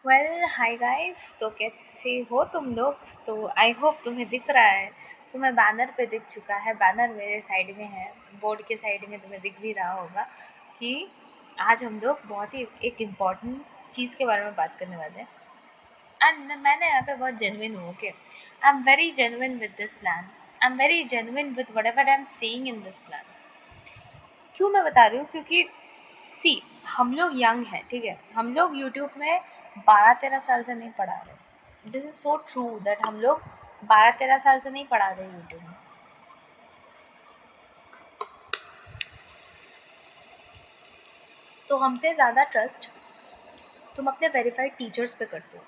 Well hi guys. तो कैसे हो तुम लोग? तो आई होप तुम्हें दिख रहा है, तुम्हें बैनर पे दिख चुका है। बैनर मेरे साइड में है, बोर्ड के साइड में तुम्हें दिख भी रहा होगा कि आज हम लोग बहुत ही एक इम्पॉर्टेंट चीज़ के बारे में बात करने वाले हैं। एंड मैंने यहाँ पे बहुत जेन्युइन हूँ। Okay, I am very genuine with this plan. I am very genuine with what ever I am saying in this plan. क्यों मैं बता रही हूँ? क्योंकि सी, हम लोग यंग हैं, ठीक है। हम लोग यूट्यूब में 12-13 साल से नहीं पढ़ा रहे। This is so true that हम लोग 12-13 साल से नहीं पढ़ा रहे यूट्यूब में। तो हमसे ज़्यादा ट्रस्ट तुम अपने वेरीफाइड टीचर्स पे करते हो।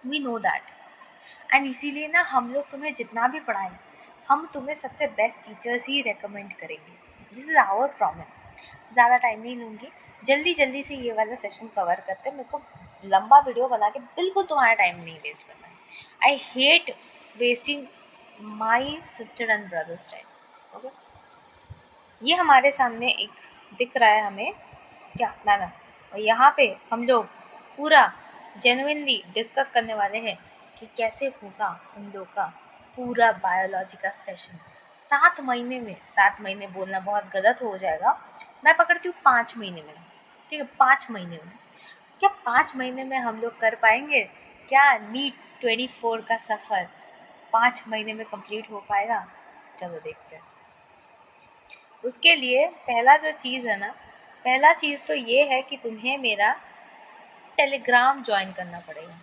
We know that. एंड इसीलिए ना हम लोग तुम्हें जितना भी पढ़ाएं, हम तुम्हें सबसे बेस्ट टीचर्स ही रेकमेंड करेंगे। This is our promise. ज़्यादा टाइम नहीं लूँगी, जल्दी जल्दी से ये वाला सेशन कवर करते हैं। मेरे को लंबा वीडियो बना के बिल्कुल तुम्हारा टाइम नहीं वेस्ट करना है। I hate wasting my sister and brothers time. Okay, ये हमारे सामने एक दिख रहा है हमें क्या लाना, और यहाँ पे हम लोग पूरा जेन्युइनली डिस्कस करने वाले हैं कि कैसे होगा हम लोग का पूरा बायोलॉजी का सेशन 7 महीने में। 7 महीने बोलना बहुत गलत हो जाएगा, मैं पकड़ती हूँ 5 महीने में। ठीक है, 5 महीने में। क्या 5 महीने में हम लोग कर पाएंगे? क्या नीट 24 का सफ़र 5 महीने में कंप्लीट हो पाएगा? चलो देखते हैं। उसके लिए पहला जो चीज़ है ना, पहला चीज़ तो ये है कि तुम्हें मेरा टेलीग्राम ज्वाइन करना पड़ेगा।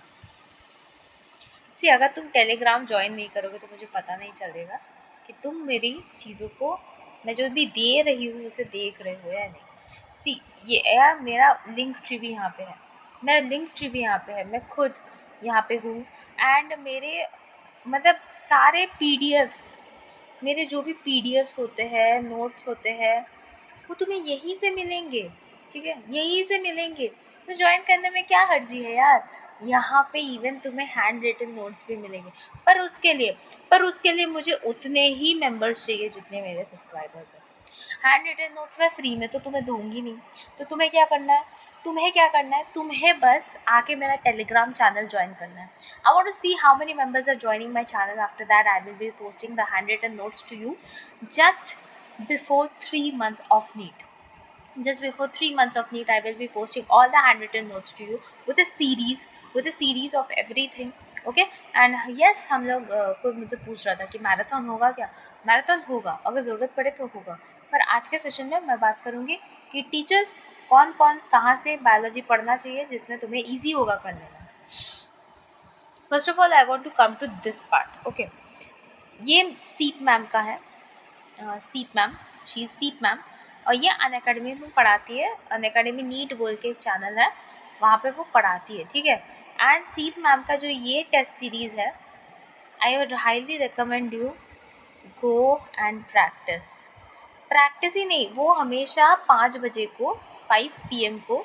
सी, अगर तुम टेलीग्राम ज्वाइन नहीं करोगे तो मुझे पता नहीं चलेगा कि तुम मेरी चीज़ों को, मैं जो भी दे रही हूँ उसे देख रहे हो या नहीं। सी, ये यार मेरा लिंक ट्री भी यहाँ पे है, मेरा लिंक ट्री भी यहाँ पे है, मैं खुद यहाँ पे हूँ। एंड मेरे मतलब सारे पीडीएफ्स, मेरे जो भी पीडीएफ्स होते हैं, नोट्स होते हैं, वो तुम्हें यहीं से मिलेंगे। ठीक है, यहीं से मिलेंगे। तो ज्वाइन करने में क्या हर्जी है यार। यहाँ पे इवन तुम्हें हैंड रिटन नोट्स भी मिलेंगे। पर उसके लिए मुझे उतने ही मेंबर्स चाहिए जितने मेरे सब्सक्राइबर्स हैं। हैंड रिटन नोट्स मैं फ्री में तो तुम्हें दूंगी नहीं। तो तुम्हें बस आके मेरा टेलीग्राम चैनल ज्वाइन करना है। I want to see how many members are joining my channel. After that I will be posting the hand written notes to you just before 3 months of NEET. Just before 3 months of NEET, I will be posting all the handwritten notes to you with a series of everything. Okay, and yes, हम लोग कोई मुझे पूछ रहा था कि marathon होगा क्या? मैराथन होगा, अगर ज़रूरत पड़े तो होगा। पर आज के सेशन में मैं बात करूँगी कि टीचर्स कौन कौन कहाँ से बायोलॉजी पढ़ना चाहिए जिसमें तुम्हें ईजी होगा करने में। First of all I want to come to this part. Okay, ये सीप मैम का है। Seep ma'am, she is Seep ma'am, और ये अनअकैडमी में पढ़ाती है। अनअकैडमी नीट बोल के एक चैनल है, वहाँ पे वो पढ़ाती है। ठीक है, एंड सीप मैम का जो ये टेस्ट सीरीज़ है, I would highly recommend you go and practise ही नहीं, वो हमेशा 5 बजे को 5 PM को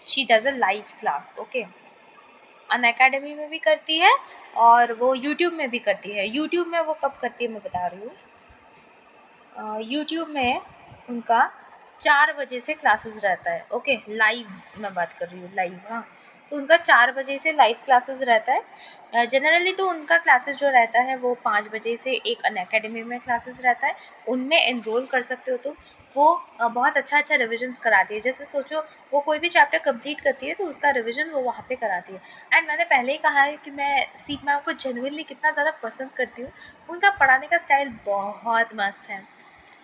she does a live class. Okay, Unacademy में भी करती है और वो यूट्यूब में भी करती है। यूट्यूब में वो कब करती है मैं बता रही हूँ। यूट्यूब में उनका 4 बजे से क्लासेस रहता है। ओके, लाइव मैं बात कर रही हूँ, लाइव। हाँ, तो उनका 4 बजे से लाइव क्लासेस रहता है। जनरली तो उनका क्लासेस जो रहता है वो 5 बजे से एक अनअकैडमी में क्लासेस रहता है, उनमें एनरोल कर सकते हो। तो वो बहुत अच्छा रिविजन्स कराती है। जैसे सोचो, वो कोई भी चैप्टर कंप्लीट करती है तो उसका रिविजन वो वहाँ पे कराती है। एंड मैंने पहले ही कहा है कि मैं सीप मैम को जेन्युइनली कितना ज़्यादा पसंद करती हूँ। उनका पढ़ाने का स्टाइल बहुत मस्त है।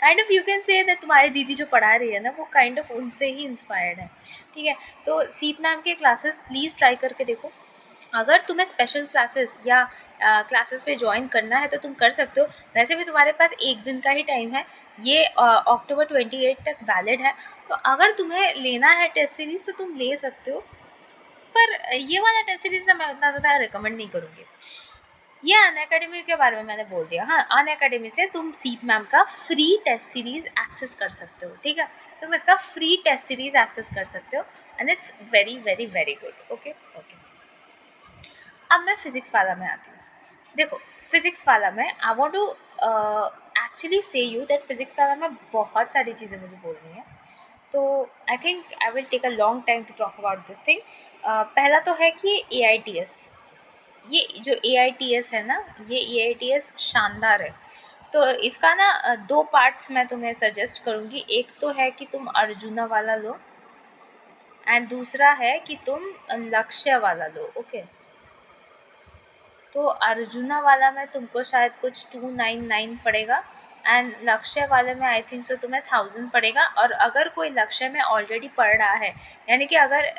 Kind of you can say that तुम्हारी दीदी जो पढ़ा रही है ना, वो काइंड ऑफ उनसे ही इंस्पायर्ड है। ठीक है, तो सीप मैम के क्लासेस प्लीज़ ट्राई करके देखो। अगर तुम्हें स्पेशल क्लासेस या क्लासेस पे ज्वाइन करना है तो तुम कर सकते हो। वैसे भी तुम्हारे पास एक दिन का ही टाइम है, ये अक्टूबर 28 तक वैलिड है। तो अगर तुम्हें लेना है टेस्ट सीरीज़ तो तुम ले सकते हो, पर ये वाला टेस्ट सीरीज़ ना मैं उतना ज़्यादा रिकमेंड नहीं करूँगी। ये अनअकैडमी के बारे में मैंने बोल दिया। हाँ, अनअकैडमी से तुम सीप मैम का फ्री टेस्ट सीरीज एक्सेस कर सकते हो। ठीक है, तुम इसका फ्री टेस्ट सीरीज एक्सेस कर सकते हो and it's very very very good. Okay okay, अब मैं फिजिक्स वाला में आती हूँ। देखो, फिजिक्स वाला में I want to actually say you that physics वाला में बहुत सारी चीज़ें मुझे बोलनी है। तो I think I will take a long time to talk about this thing. पहला तो है कि AITS, ये जो AITS है ना, ये AITS शानदार है। तो इसका ना दो पार्ट्स मैं तुम्हें सजेस्ट करूँगी। एक तो है कि तुम अर्जुना वाला लो, एंड दूसरा है कि तुम लक्ष्य वाला लो। ओके, तो अर्जुना वाला में तुमको शायद कुछ 299 पड़ेगा, एंड लक्ष्य वाले में आई थिंक सो तुम्हें 1000 पड़ेगा। और अगर कोई लक्ष्य में ऑलरेडी पढ़ रहा है, यानी कि अगर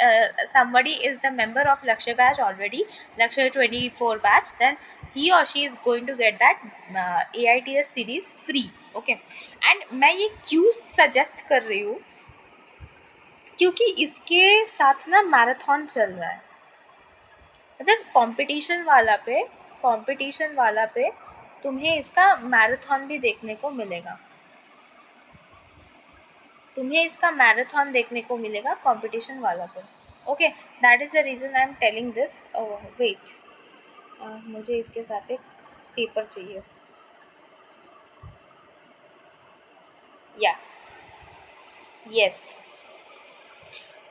somebody is the member of लक्ष्य बैच ऑलरेडी, लक्ष्य 24 batch, then he or she is going to get that AITS series free। Okay, and मैं ये क्यों सजेस्ट कर रही हूँ, क्योंकि इसके साथ ना मैराथन चल रहा है। मतलब कंपटीशन वाला पे तुम्हें इसका मैराथन भी देखने को मिलेगा, कंपटीशन वाला पे। Okay, that is the reason I am telling this. Wait, मुझे इसके साथ एक पेपर चाहिए। या यस,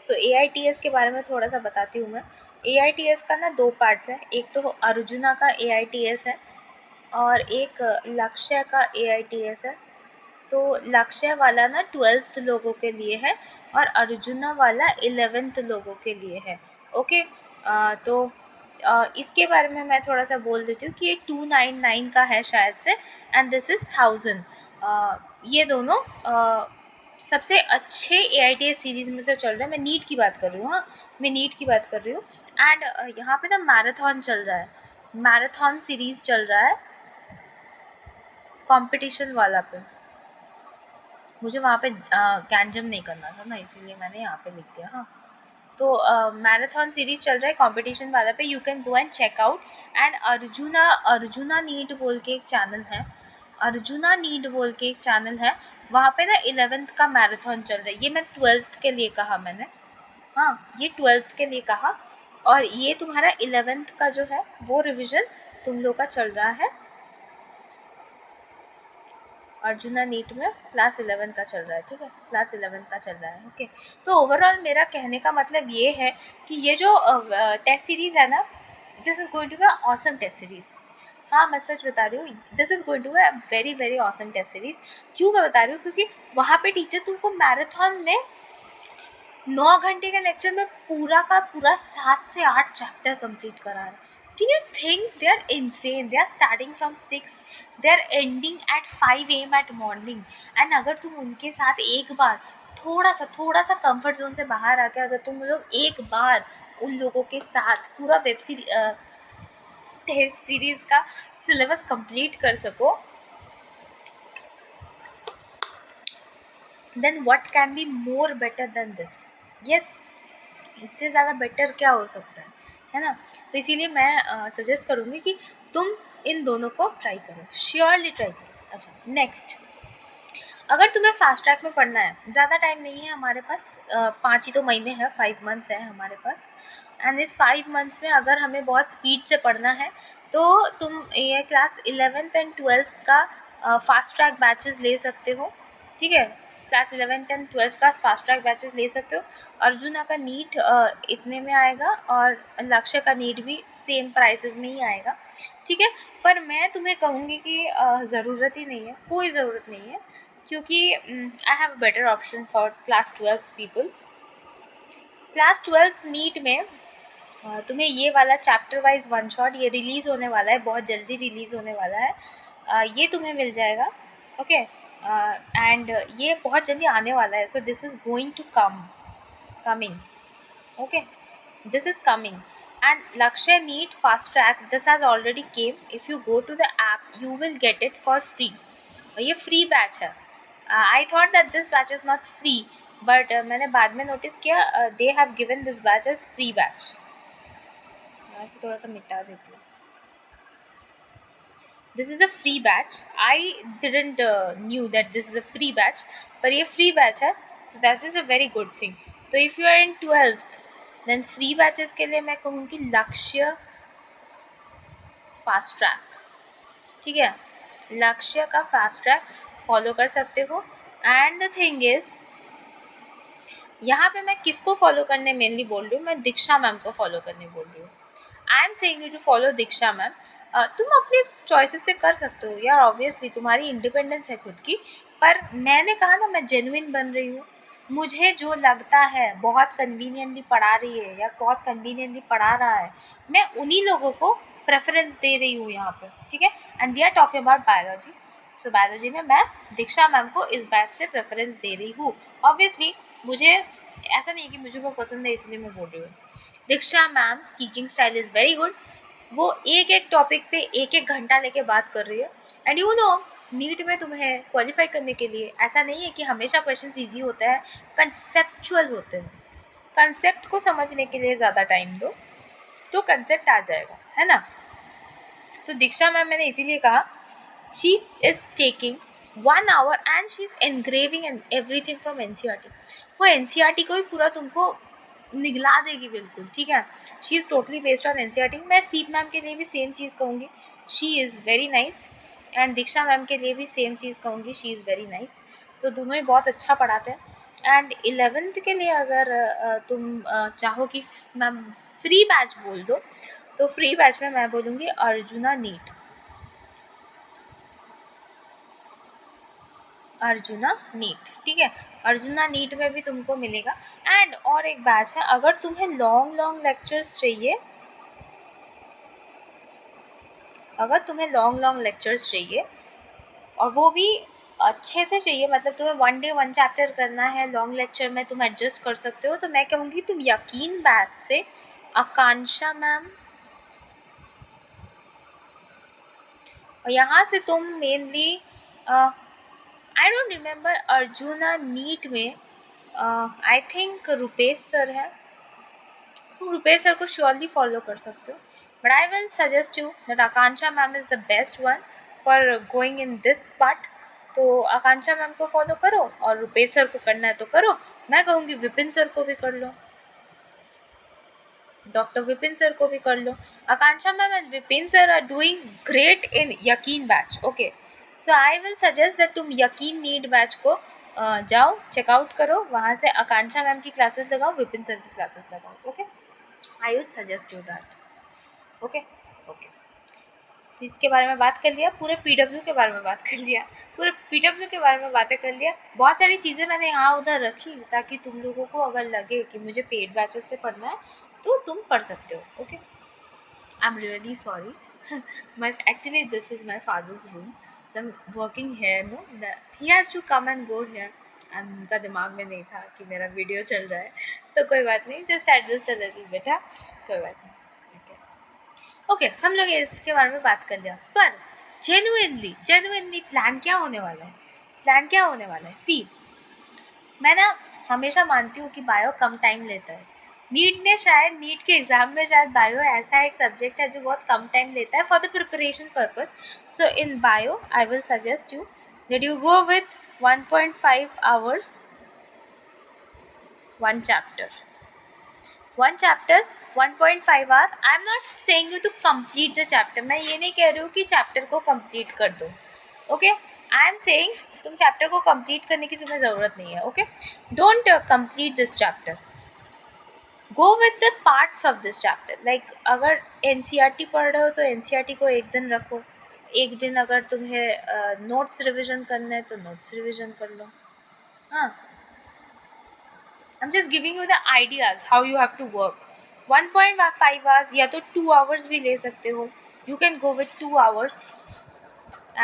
सो AITS के बारे में थोड़ा सा बताती हूँ मैं। AITS का ना दो पार्ट्स है, एक तो अर्जुना का AITS है और एक लक्ष्य का AITS है। तो लक्ष्य वाला ना 12th लोगों के लिए है और अर्जुना वाला 11th लोगों के लिए है। ओके, तो इसके बारे में मैं थोड़ा सा बोल देती हूँ कि ये 299 का है शायद से, एंड दिस इज़ 1000। ये दोनों सबसे अच्छे AITS सीरीज़ में से चल रहे हैं। मैं नीट की बात कर रही हूँ, हाँ, मैं नीट की बात कर रही हूँ। एंड यहाँ पे ना मैराथन चल रहा है, मैराथन सीरीज़ चल रहा है कंपटीशन वाला पे। मुझे वहाँ पे गैंजम नहीं करना था ना, इसीलिए मैंने यहाँ पे लिख दिया। हाँ, तो मैराथन सीरीज चल रहा है कंपटीशन वाला पे, you can go and check out. And Arjuna NEET बोल के एक चैनल है, वहाँ पे ना 11th का मैराथन चल रहा है। ये मैं 12th के लिए कहा मैंने, हाँ, ये 12th के लिए कहा। और ये तुम्हारा 11th का जो है वो रिविजन तुम लोग का चल रहा है अर्जुना नीट में, क्लास 11 का चल रहा है। ठीक है, क्लास 11 का चल रहा है। ओके, तो ओवरऑल मेरा कहने का मतलब ये है कि ये जो टेस्ट सीरीज़ है ना, this is going to be awesome test series. हाँ, मैं सच बता रही हूँ, this is going to be very very awesome test series. क्यों मैं बता रही हूँ, क्योंकि वहाँ पे टीचर तुमको मैराथन में 9 घंटे के लेक्चर में पूरा का पूरा 7 से 8 चैप्टर कंप्लीट करा रहा है। Do you think they are insane? They are starting from 6, they are ending at 5 AM at morning. And अगर तुम उनके साथ एक बार थोड़ा सा कंफर्ट जोन से बाहर आके अगर तुम लोग एक बार उन लोगों के साथ पूरा टेस्ट सीरीज का सिलेबस कंप्लीट कर सको, then what can be more better than this? Yes, इससे ज़्यादा बेटर क्या हो सकता है ना। तो इसीलिए मैं सजेस्ट करूँगी कि तुम इन दोनों को ट्राई करो, श्योरली ट्राई करो। अच्छा, नेक्स्ट, अगर तुम्हें फास्ट ट्रैक में पढ़ना है, ज़्यादा टाइम नहीं है हमारे पास, 5 ही तो महीने हैं, 5 मंथ्स है हमारे पास। एंड इस 5 मंथ्स में अगर हमें बहुत स्पीड से पढ़ना है तो तुम ये क्लास 11th एंड 12th का फास्ट ट्रैक बैचेस ले सकते हो। ठीक है, क्लास 11th एंड 12th का फास्ट ट्रैक बैचेस ले सकते हो। अर्जुना का नीट इतने में आएगा और लक्ष्य का नीट भी सेम प्राइसेस में ही आएगा। ठीक है, पर मैं तुम्हें कहूँगी कि ज़रूरत ही नहीं है, कोई ज़रूरत नहीं है, क्योंकि I have better option for class 12th peoples. Class 12th NEET में तुम्हें ये वाला चैप्टर वाइज वन शॉट ये रिलीज़ होने वाला है, बहुत जल्दी रिलीज़ होने वाला है, ये तुम्हें मिल जाएगा। ओके, एंड ये बहुत जल्दी आने वाला है, so this is going to coming. Okay, this is coming. And Lakshya Neat Fast Track, this has already came. If you go to the app, you will get it for free. ये free batch है। I thought that this batch is not free, but मैंने बाद में notice किया they have given this batch as free batch। मैं इसे थोड़ा सा मिटा देती हूँ। This is a free batch. I didn't knew that this is a free batch, पर ये free batch है, so that is a very good thing. तो if you are in 12th, then free batches के लिए मैं कहूँगी लक्ष्य fast track. ठीक है, लक्ष्य का फास्ट ट्रैक फॉलो कर सकते हो। एंड द थिंग इज यहाँ पे मैं किसको फॉलो करने मेनली बोल रही हूँ, मैं दीक्षा मैम को फॉलो करने बोल रही हूँ. I am saying you to follow Diksha ma'am. तुम अपने चॉइसेस से कर सकते हो यार, ऑब्वियसली तुम्हारी इंडिपेंडेंस है खुद की. पर मैंने कहा ना, मैं जेन्युइन बन रही हूँ. मुझे जो लगता है बहुत कन्वीनियंटली पढ़ा रही है या बहुत कन्वीनियंटली पढ़ा रहा है, मैं उन्हीं लोगों को प्रेफरेंस दे रही हूँ यहाँ पे, ठीक है. And we are talking about biology. So biology में मैं दीक्षा मैम को इस बैच से प्रेफरेंस दे रही हूँ. ऑब्वियसली मुझे ऐसा नहीं है कि मुझे वो पसंद है इसलिए मैं बोल रही हूँ. Diksha ma'am's teaching style is very good. वो एक एक टॉपिक पे एक एक घंटा लेके बात कर रही है. एंड यू नो, नीट में तुम्हें क्वालिफाई करने के लिए ऐसा नहीं है कि हमेशा क्वेश्चंस इजी होते हैं, कंसेप्चुअल होते हैं. कंसेप्ट को समझने के लिए ज़्यादा टाइम दो तो कंसेप्ट आ जाएगा, है ना. तो दीक्षा मैम मैंने इसीलिए कहा, she is taking 1 hour and she is engraving and everything from NCERT. वो एनसीईआरटी को भी पूरा तुमको निगला देगी बिल्कुल, ठीक है. She is totally based on NCERT. मैं सीप मैम के लिए भी सेम चीज़ कहूँगी, she is very nice. And Diksha ma'am के लिए भी सेम चीज़ कहूँगी, शी इज़ वेरी नाइस. तो दोनों ही बहुत अच्छा पढ़ाते हैं. एंड 11th के लिए अगर तुम चाहो कि मैम फ्री बैच बोल दो, तो फ्री बैच में मैं बोलूँगी अर्जुना नीट. अर्जुना नीट, ठीक है. अर्जुना नीट में भी तुमको मिलेगा. एंड और एक बैच है, अगर तुम्हें लॉन्ग लॉन्ग लेक्चर्स चाहिए, अगर तुम्हें लॉन्ग लॉन्ग लेक्चर्स चाहिए और वो भी अच्छे से चाहिए, मतलब तुम्हें 1 day 1 चैप्टर करना है, लॉन्ग लेक्चर में तुम एडजस्ट कर सकते हो, तो मैं कहूँगी तुम यकीन बैच से आकांक्षा मैम, और यहाँ से तुम mainly I don't remember Arjuna NEET में आई थिंक रुपेश सर है, तुम रुपेश सर को श्योरली फॉलो कर सकते हो. But I will suggest you that Akanksha ma'am is the best one for going in this part. तो आकांक्षा मैम को फॉलो करो, और रुपेश सर को करना है तो करो. मैं कहूँगी विपिन सर को भी कर लो, डॉक्टर विपिन सर को भी कर लो. Akanksha ma'am and Vipin sir are doing great in Yakeen batch. Okay, so I will suggest that तुम यकीन नीट बैच को जाओ, चेकआउट करो, वहाँ से आकांक्षा मैम की क्लासेस लगाओ, विपिन सर की क्लासेस लगाओ. Okay, I would suggest you that. Okay okay, तो इसके बारे में बात कर लिया, पूरे पीडब्ल्यू के बारे में बात कर लिया, पूरे पीडब्ल्यू के बारे में बातें कर लिया. बहुत सारी चीज़ें मैंने यहाँ उधर रखी ताकि तुम लोगों को अगर लगे कि मुझे पेड बैचेस से पढ़ना है तो तुम पढ़ सकते हो. Okay, I am really sorry, but actually this is my father's room, so I am working here. No, he has to come and go here. And उनका दिमाग में नहीं था कि मेरा वीडियो चल रहा है, तो कोई बात नहीं, just adjust a little bit. हाँ, कोई बात नहीं. ओके, हम लोग इसके बारे में बात कर लिया. पर जेन्युइनली प्लान क्या होने वाला है, प्लान क्या होने वाला है. सी, मैं ना हमेशा मानती हूँ कि बायो कम टाइम लेता है. नीट के एग्ज़ाम में शायद बायो ऐसा एक सब्जेक्ट है जो बहुत कम टाइम लेता है for the preparation purpose. So in bio I will suggest you that you go with 1.5 hours one chapter. 1.5 hour. I am not saying you to complete the chapter. मैं ये नहीं कह रही हूँ कि चैप्टर को कंप्लीट कर दो. ओके, आई एम सेइंग तुम चैप्टर को कंप्लीट करने की तुम्हें ज़रूरत नहीं है. Okay, don't complete this chapter, go with the parts of this chapter. Like अगर एनसीईआरटी पढ़ रहे हो तो एनसीईआरटी को एक दिन रखो, एक दिन अगर तुम्हें नोट्स रिविजन करना है तो नोट्स रिविजन कर लो. हाँ, I'm just giving you the ideas how you have to work. 1.5 hours या तो 2 hours भी ले सकते हो. You can go with 2 hours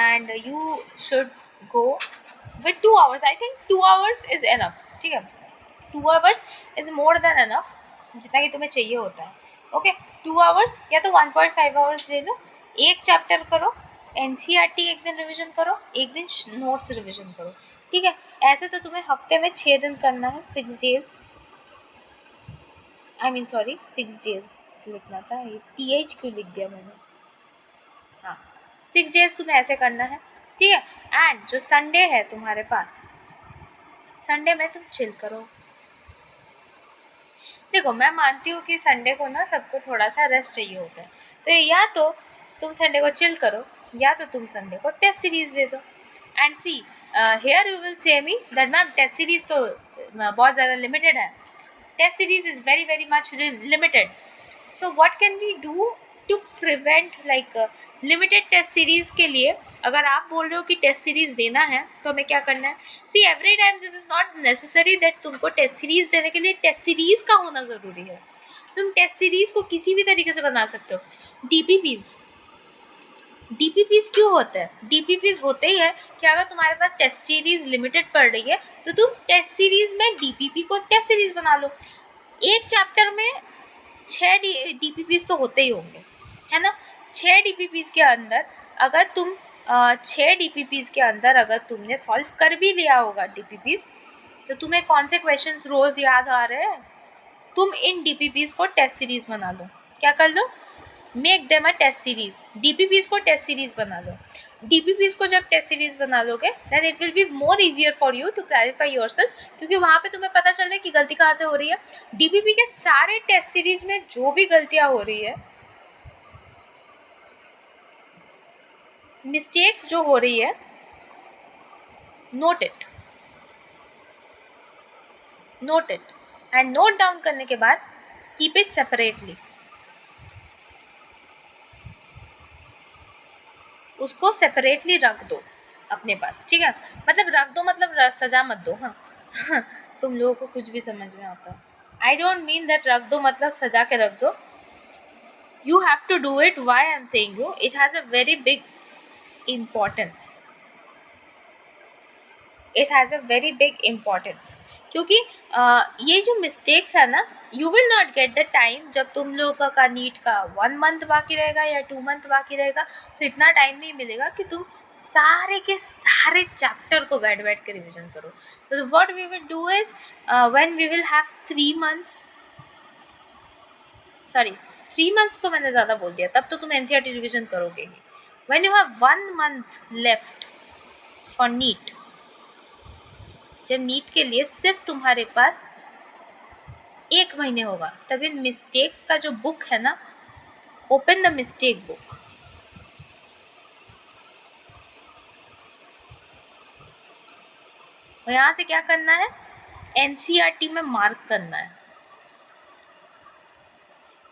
and you should go with 2 hours. I think 2 hours is enough. ठीक है, 2 hours is more than enough, जितना कि तुम्हें चाहिए होता है. ओके, 2 hours या तो 1.5 hours ले लो, एक चैप्टर करो, एनसीईआरटी एक दिन रिविजन करो, एक दिन नोट्स रिविजन करो. ठीक है, ऐसे तो तुम्हें हफ्ते में 6 दिन करना है, 6 days. I mean sorry, 6 days लिखना था, ये TH क्यों लिख दिया मैंने. हाँ, 6 days तुम्हें ऐसे करना है. ठीक है, एंड जो संडे है तुम्हारे पास, संडे में तुम चिल करो. देखो, मैं मानती हूँ कि संडे को ना सबको थोड़ा सा रेस्ट चाहिए होता है, तो या तो तुम संडे को चिल करो या तो तुम संडे को टेस्ट सीरीज दे दो. And see, here you will say me that ma'am test series तो बहुत ज़्यादा लिमिटेड है. Test series is very very much limited. So what can we do to prevent like limited test series के लिए? अगर आप बोल रहे हो कि टेस्ट सीरीज़ देना है तो हमें क्या करना है? See every time this is not necessary that तुमको टेस्ट सीरीज़ देने के लिए टेस्ट सीरीज़ का होना ज़रूरी है. तुम टेस्ट सीरीज़ को किसी भी तरीके से बना सकते हो. डीपीपीज क्यों होते हैं? डीपीपीज होते ही है कि अगर तुम्हारे पास टेस्ट सीरीज लिमिटेड पड़ रही है तो तुम टेस्ट सीरीज में डीपीपी को टेस्ट सीरीज बना लो. एक चैप्टर में 6 डीपीपीज तो होते ही होंगे, है ना. 6 डीपीपीज के अंदर अगर तुम 6 डीपीपीज के अंदर अगर तुमने सॉल्व कर भी लिया होगा डीपीपीज, तो तुम्हें कौन से क्वेश्चंस रोज याद आ रहे हैं? तुम इन डीपीपीज को टेस्ट सीरीज बना लो. क्या कर लो? Make them a test series. DPPs को टेस्ट सीरीज बना लो. डीपीपीज को जब टेस्ट सीरीज बना लोगे then it will be more easier for you to clarify yourself, क्योंकि वहाँ पे तुम्हें पता चल रहा है कि गलती कहाँ से हो रही है. डीपीपी के सारे टेस्ट सीरीज में जो भी गलतियाँ हो रही है, मिस्टेक्स जो हो रही है, note it and note down करने के बाद कीप इट सेपरेटली. उसको सेपरेटली रख दो अपने पास, ठीक है. मतलब रख दो मतलब सजा मत दो. हाँ तुम लोगों को कुछ भी समझ में आता है. आई डोंट मीन दैट रख दो मतलब सजा के रख दो. You have to do it. Why I am saying you, it has a very big importance. It has a very big importance, क्योंकि ये जो मिस्टेक्स है ना, you will not get the time. जब तुम लोगों का नीट का 1 मंथ बाकी रहेगा या 2 मंथ बाकी रहेगा तो इतना टाइम नहीं मिलेगा कि तुम सारे के सारे चैप्टर को बैठ के रिविजन करो. तो what we will do is when we will have 3 months, sorry 3 months तो मैंने ज़्यादा बोल दिया, तब तो तुम एनसीईआरटी रिविजन करोगे ही. When you have 1 month left for NEET, जब नीट के लिए सिर्फ तुम्हारे पास 1 महीने होगा, तब इन मिस्टेक्स का जो बुक है ना, ओपन द मिस्टेक बुक. और यहाँ से क्या करना है? एनसीईआरटी में मार्क करना है.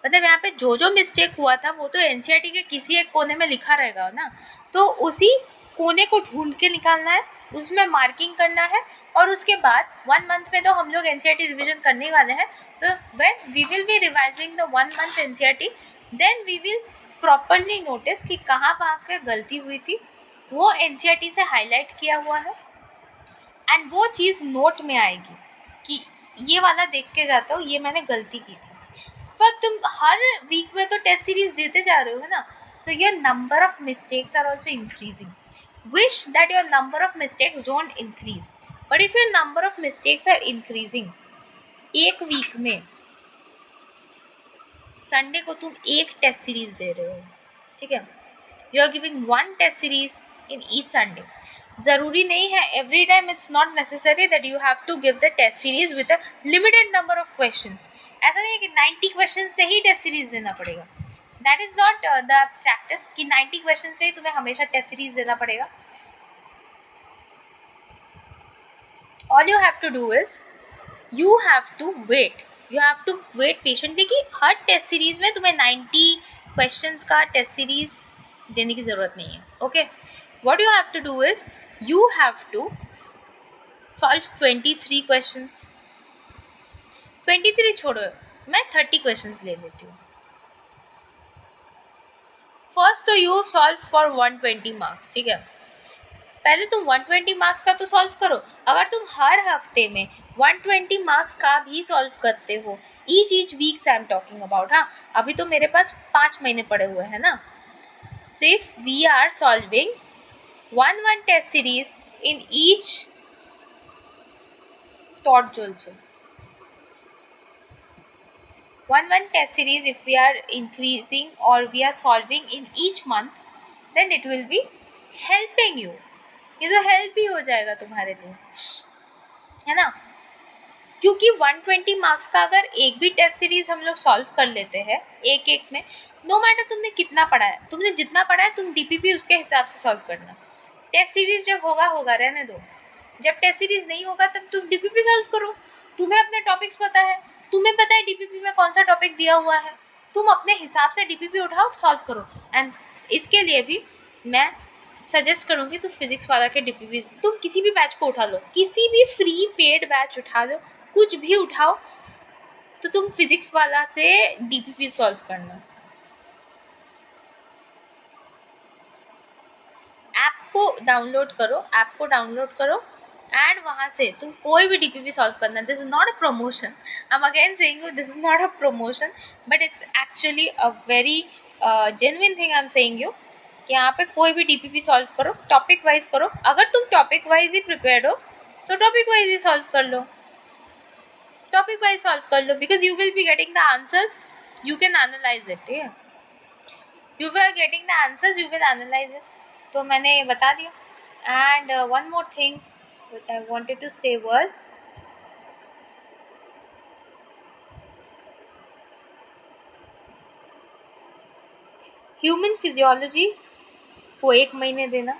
मतलब यहाँ पे जो जो मिस्टेक हुआ था वो तो एनसीईआरटी के किसी एक कोने में लिखा रहेगा ना, तो उसी कोने को ढूंढ के निकालना है, उसमें मार्किंग करना है. और उसके बाद 1 मंथ में तो हम लोग एनसीईआरटी रिविजन करने वाले हैं. तो when we will be revising the 1 month NCERT, then we will properly notice कि कहाँ पे गलती हुई थी. वो एनसीईआरटी से हाईलाइट किया हुआ है एंड वो चीज़ नोट में आएगी कि ये वाला देख के जाता हूँ, ये मैंने गलती की थी. पर तुम हर वीक में तो टेस्ट सीरीज देते जा रहे हो ना, so your number of mistakes are also increasing. Wish that your number of mistakes don't increase, but if your number of mistakes are increasing, एक वीक में संडे को तुम एक टेस्ट सीरीज दे रहे हो, ठीक है. You are giving 1 test series in each Sunday. ज़रूरी नहीं है every time, it's not necessary that you have to give the test series with a limited number of questions. ऐसा नहीं है कि 90 क्वेश्चन से ही टेस्ट सीरीज देना पड़ेगा. That is not the practice कि 90 क्वेश्चन से ही तुम्हें हमेशा टेस्ट सीरीज देना पड़ेगा. All you have to do is you have to wait patiently कि हर टेस्ट सीरीज में तुम्हें 90 क्वेश्चंस का टेस्ट सीरीज देने की ज़रूरत नहीं है. Okay, what you have to do is you have to solve 23 questions. 23 छोड़ो, मैं 30 questions ले लेती हूँ. फर्स्ट तो यू सॉल्व फॉर 120 मार्क्स, ठीक है. पहले तुम 120 मार्क्स का तो सॉल्व करो. अगर तुम हर हफ्ते में 120 मार्क्स का भी सॉल्व करते हो, each weeks I am talking about. हाँ, अभी तो मेरे पास 5 महीने पड़े हुए हैं ना. So if we are solving 1 test series in each thought চলছে 1 test series, if we are increasing or we are solving in each month, then it will be helping you. ये तो हेल्प ही हो जाएगा तुम्हारे लिए, है ना. क्योंकि 120 मार्क्स का अगर एक भी टेस्ट सीरीज हम लोग सॉल्व कर लेते हैं एक में, नो मैटर तुमने कितना पढ़ा है, तुमने जितना पढ़ा है तुम डीपीपी उसके हिसाब से सॉल्व करना. टेस्ट सीरीज जब होगा रहने दो. जब टेस्ट सीरीज नहीं होगा तब तुम डीपीपी सॉल्व करो. तुम्हें अपने टॉपिक्स पता है, तुम्हें पता है डीपीपी में कौन सा टॉपिक दिया हुआ है, तुम अपने हिसाब से डीपीपी उठाओ, सॉल्व करो। एंड इसके लिए भी मैं सजेस्ट करूँगी तुम फिजिक्स वाला के डीपीपी, तुम किसी भी बैच को उठा लो, किसी भी फ्री पेड बैच उठा लो, कुछ भी उठाओ, तो तुम फिजिक्स वाला से डीपीपी सॉल्व करना। ऐप को डाउनलोड करो एंड वहाँ से तुम कोई भी डीपीपी सॉल्व करना। This is not a promotion, I am again saying you, this is not a promotion, but it's actually a very genuine thing I am saying you कि यहाँ पे कोई भी डीपीपी सॉल्व करो, टॉपिक वाइज करो। अगर तुम टॉपिक वाइज ही prepared हो तो टॉपिक वाइज ही सॉल्व कर लो, टॉपिक वाइज सॉल्व कर लो, because you will be getting the answers, you can analyse it, ठीक है, you will getting the answers, you will analyse it. तो मैंने बता दिया। And one more thing what I wanted to say was human physiology को 1 महीने देना,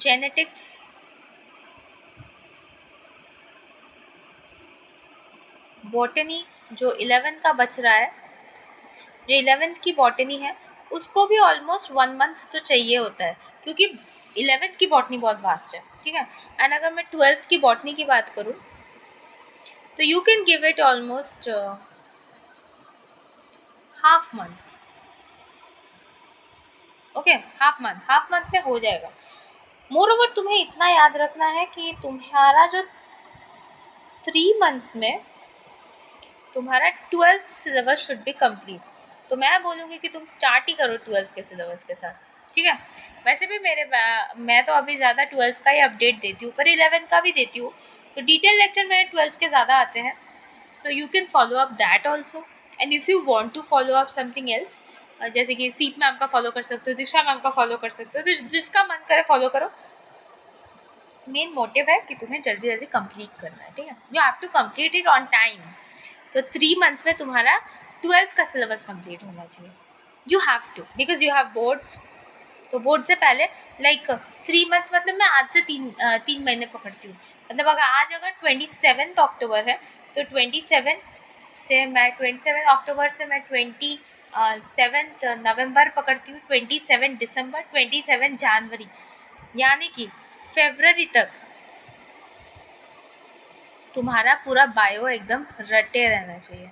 genetics, botany जो 11 का बच रहा है, जो 11th की बॉटनी है उसको भी ऑलमोस्ट 1 मंथ तो चाहिए होता है, क्योंकि 11th की बॉटनी बहुत वास्ट है, ठीक है। एंड अगर मैं 12th की बॉटनी की बात करूँ तो you can give it almost half month, okay, half month में हो जाएगा। मोर ओवर तुम्हें इतना याद रखना है कि तुम्हारा जो 3 मंथ्स में तुम्हारा 12th syllabus should be complete. तो मैं बोलूँगी कि तुम स्टार्ट ही करो 12th के सिलेबस के साथ, ठीक है। वैसे भी मैं तो अभी ज़्यादा 12th का ही अपडेट देती हूँ, पर 11th का भी देती हूँ, तो डिटेल लेक्चर मेरे 12th के ज़्यादा आते हैं, so you can follow up that also. And if you want to follow up something else, जैसे कि सीप मैम का फॉलो कर सकते हो, दीक्षा मैम का फॉलो कर सकते हो, तो जिसका मन करे फॉलो करो। मेन मोटिव है कि तुम्हें जल्दी जल्दी कंप्लीट करना है, ठीक है, you have to complete it on time. तो 3 मंथ्स में तुम्हारा 12th का सिलेबस कंप्लीट होना चाहिए, you have to, because you have boards. तो बोर्ड से पहले लाइक 3 मंथ्स मतलब मैं आज से 3 महीने पकड़ती हूँ, मतलब अगर 27 अक्टूबर है तो 27 अक्टूबर से मैं 27 नवंबर पकड़ती हूँ, 27 दिसंबर, 27 जनवरी, यानी कि फरवरी तक तुम्हारा पूरा बायो एकदम रटे रहना चाहिए,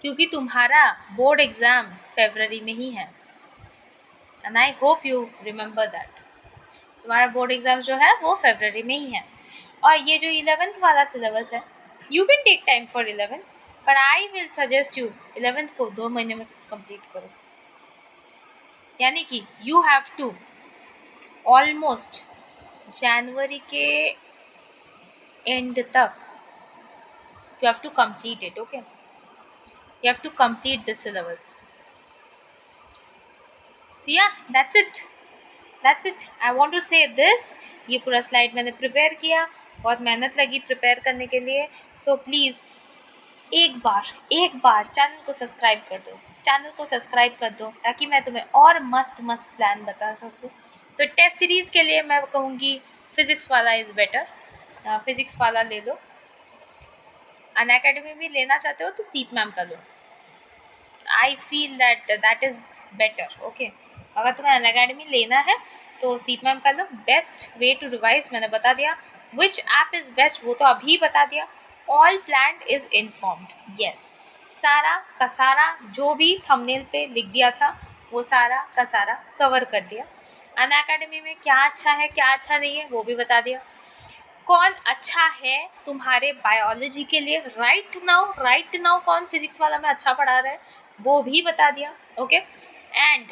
क्योंकि तुम्हारा बोर्ड एग्ज़ाम फरवरी में ही है। And I hope you remember that, तुम्हारा बोर्ड एग्ज़ाम जो है वो फरवरी में ही है। और ये जो 11th वाला सिलेबस है, you can take time for 11th, पर आई विल सजेस्ट यू 11th को 2 महीने में कंप्लीट करो, यानी कि यू हैव टू ऑलमोस्ट जनवरी के एंड तक you have to complete it, okay, you have to complete the syllabus. So yeah, that's it I want to say this। ये पूरा स्लाइड मैंने प्रिपेयर किया, बहुत मेहनत लगी प्रिपेयर करने के लिए। सो प्लीज़ एक बार चैनल को सब्सक्राइब कर दो ताकि मैं तुम्हें और मस्त प्लान बता सकूँ। तो टेस्ट सीरीज़ के लिए मैं कहूँगी फिज़िक्स वाला इज़ बेटर, फिज़िक्स वाला ले लो। अनअकैडमी भी लेना चाहते हो तो सीप मैम का लो, I feel that is better, okay. अगर तुम्हें अनअकैडमी लेना है तो सीप मैम का लो। बेस्ट वे टू रिवाइज मैंने बता दिया, विच ऐप इज़ बेस्ट वो तो अभी बता दिया। All planned is informed, yes, सारा का सारा जो भी थंबनेल पे लिख दिया था वो सारा का सारा कवर कर दिया। अनअकैडमी में क्या अच्छा है क्या अच्छा नहीं है वो भी बता दिया। कौन अच्छा है तुम्हारे बायोलॉजी के लिए राइट नाउ कौन फिजिक्स वाला में अच्छा पढ़ा रहा है वो भी बता दिया, ओके। एंड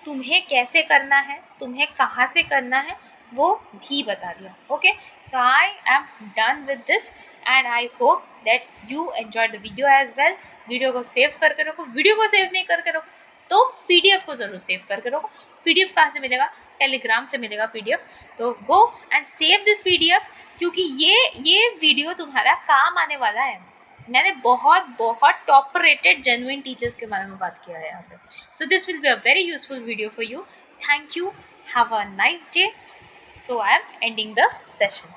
तुम्हें कैसे करना है, तुम्हें कहाँ से करना है वो भी बता दिया, okay. So I am done with this and I hope that you enjoy the video as well. Video को सेव करके रखो, वीडियो को सेव नहीं करके रखो तो पीडीएफ को ज़रूर सेव करके रखो। पीडीएफ कहाँ से मिलेगा, टेलीग्राम से मिलेगा पीडीएफ, तो go and save this PDF, क्योंकि ये वीडियो तुम्हारा काम आने वाला है। मैंने बहुत बहुत टॉप रेटेड जेन्युइन टीचर्स के बारे में बात किया है यहाँ पे. So this will be a very useful video for you. Thank you. Have a nice day. So I am ending the session.